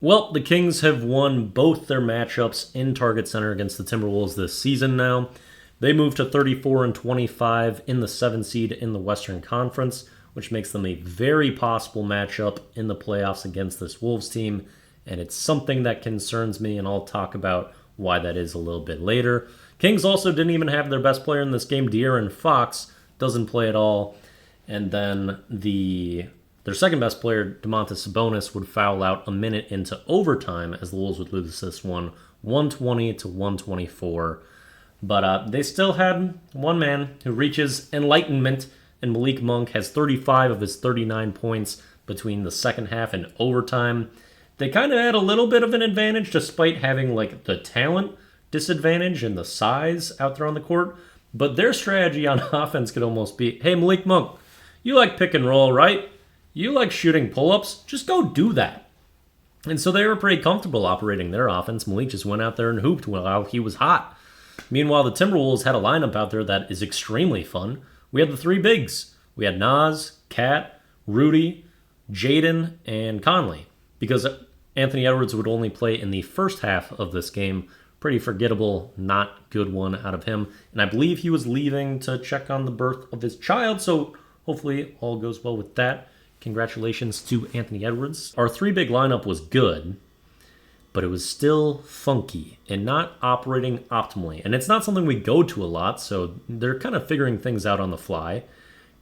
Well, the Kings have won both their matchups in Target Center against the Timberwolves this season now. They moved to 34 and 25 in the 7 seed in the Western Conference, which makes them a very possible matchup in the playoffs against this Wolves team, and it's something that concerns me, and I'll talk about why that is a little bit later. Kings also didn't even have their best player in this game, De'Aaron Fox, doesn't play at all, and then their second best player, Domantas Sabonis, would foul out a minute into overtime as the Wolves would lose this one 120 to 124. But they still had one man who reaches enlightenment, and Malik Monk has 35 of his 39 points between the second half and overtime. They kind of had a little bit of an advantage despite having like the talent disadvantage and the size out there on the court. But their strategy on offense could almost be, hey, Malik Monk, you like pick and roll, right? You like shooting pull-ups? Just go do that. And so they were pretty comfortable operating their offense. Malik just went out there and hooped while he was hot. Meanwhile, the Timberwolves had a lineup out there that is extremely fun. We had the three bigs. We had Nas, Cat, Rudy, Jaden, and Conley. Because Anthony Edwards would only play in the first half of this game. Pretty forgettable, not good one out of him. And I believe he was leaving to check on the birth of his child, so hopefully all goes well with that. Congratulations to Anthony Edwards. Our three big lineup was good, but it was still funky and not operating optimally. And it's not something we go to a lot, so they're kind of figuring things out on the fly.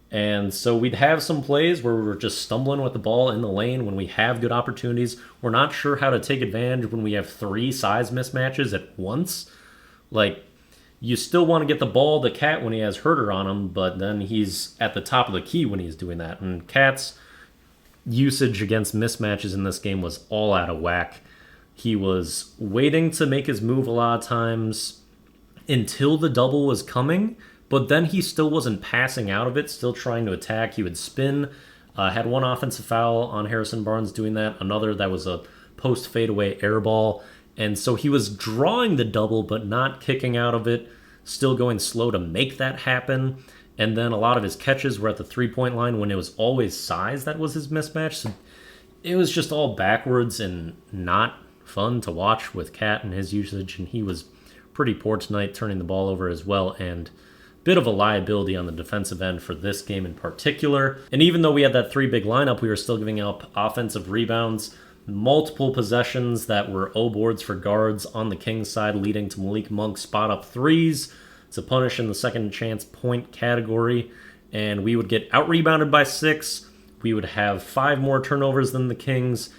And so we'd have some plays where we were just stumbling with the ball in the lane when we have good opportunities. We're not sure how to take advantage when we have three size mismatches at once. Like, you still want to get the ball to Cat when he has Herter on him, but then he's at the top of the key when he's doing that. And Cat's usage against mismatches in this game was all out of whack. He was waiting to make his move a lot of times until the double was coming, but then he still wasn't passing out of it, still trying to attack. He would spin, had one offensive foul on Harrison Barnes doing that, another that was a post fadeaway air ball. And so he was drawing the double, but not kicking out of it, still going slow to make that happen. And then a lot of his catches were at the three-point line when it was always size that was his mismatch. So it was just all backwards and not fun to watch with Cat and his usage. And he was pretty poor tonight, turning the ball over as well. And bit of a liability on the defensive end for this game in particular. And even though we had that three big lineup, we were still giving up offensive rebounds. Multiple possessions that were O boards for guards on the Kings side, leading to Malik Monk spot up threes to punish in the second chance point category. And we would get out rebounded by 6. We would have 5 more turnovers than the Kings,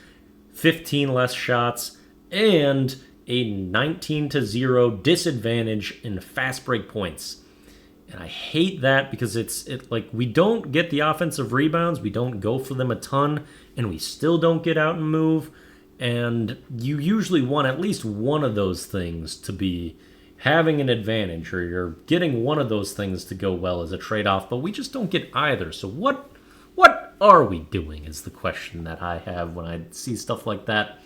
15 less shots, and a 19-0 disadvantage in fast break points. And I hate that because it's like we don't get the offensive rebounds, we don't go for them a ton, and we still don't get out and move. And you usually want at least one of those things to be having an advantage, or you're getting one of those things to go well as a trade-off, but we just don't get either. So what are we doing is the question that I have when I see stuff like that.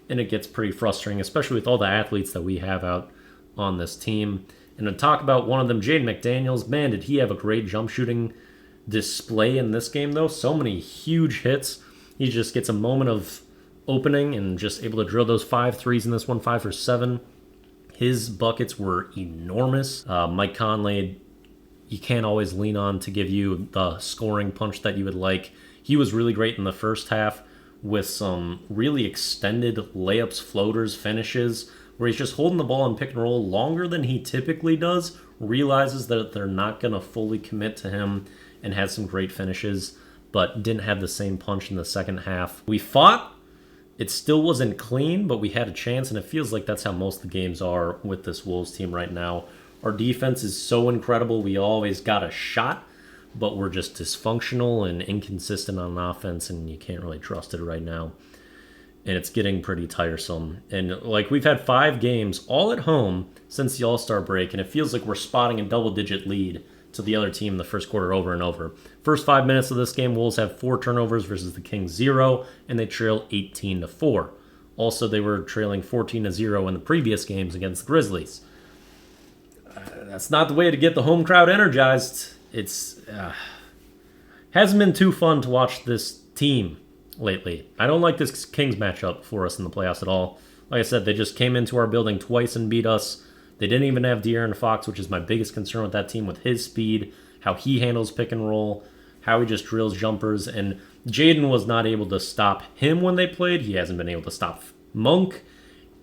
And it gets pretty frustrating, especially with all the athletes that we have out on this team. And to talk about one of them, Jaden McDaniels, man, did he have a great jump shooting display in this game, though. So many huge hits. He just gets a moment of opening and just able to drill those 5 threes in this one, 5 for 7. His buckets were enormous. Mike Conley, you can't always lean on to give you the scoring punch that you would like. He was really great in the first half with some really extended layups, floaters, finishes, where he's just holding the ball in pick and roll longer than he typically does, realizes that they're not going to fully commit to him, and has some great finishes, but didn't have the same punch in the second half. We fought. It still wasn't clean, but we had a chance, and it feels like that's how most of the games are with this Wolves team right now. Our defense is so incredible. We always got a shot, but we're just dysfunctional and inconsistent on offense, and you can't really trust it right now. And it's getting pretty tiresome. And like we've had 5 games all at home since the All-Star break, and it feels like we're spotting a double-digit lead to the other team in the first quarter over and over. First 5 minutes of this game, Wolves have 4 turnovers versus the Kings 0, and they trail 18-4. Also, they were trailing 14-0 in the previous games against the Grizzlies. That's not the way to get the home crowd energized. It's hasn't been too fun to watch this team lately. I don't like this Kings matchup for us in the playoffs at all. Like I said, they just came into our building twice and beat us. They didn't even have De'Aaron Fox, which is my biggest concern with that team, with his speed, how he handles pick and roll, how he just drills jumpers. And Jaden was not able to stop him when they played. He hasn't been able to stop Monk.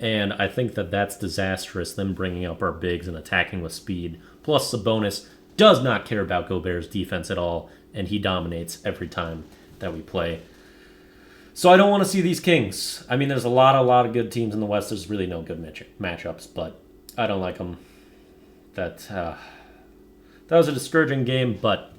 And I think that that's disastrous, them bringing up our bigs and attacking with speed. Plus, Sabonis does not care about Gobert's defense at all, and he dominates every time that we play. So I don't want to see these Kings. I mean, there's a lot of good teams in the West. There's really no good matchups, but I don't like them. That was a discouraging game, but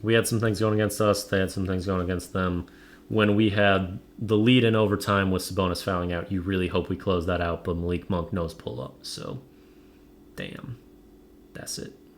we had some things going against us. They had some things going against them. When we had the lead in overtime with Sabonis fouling out, you really hope we close that out, but Malik Monk nose pull up. So, damn. That's it.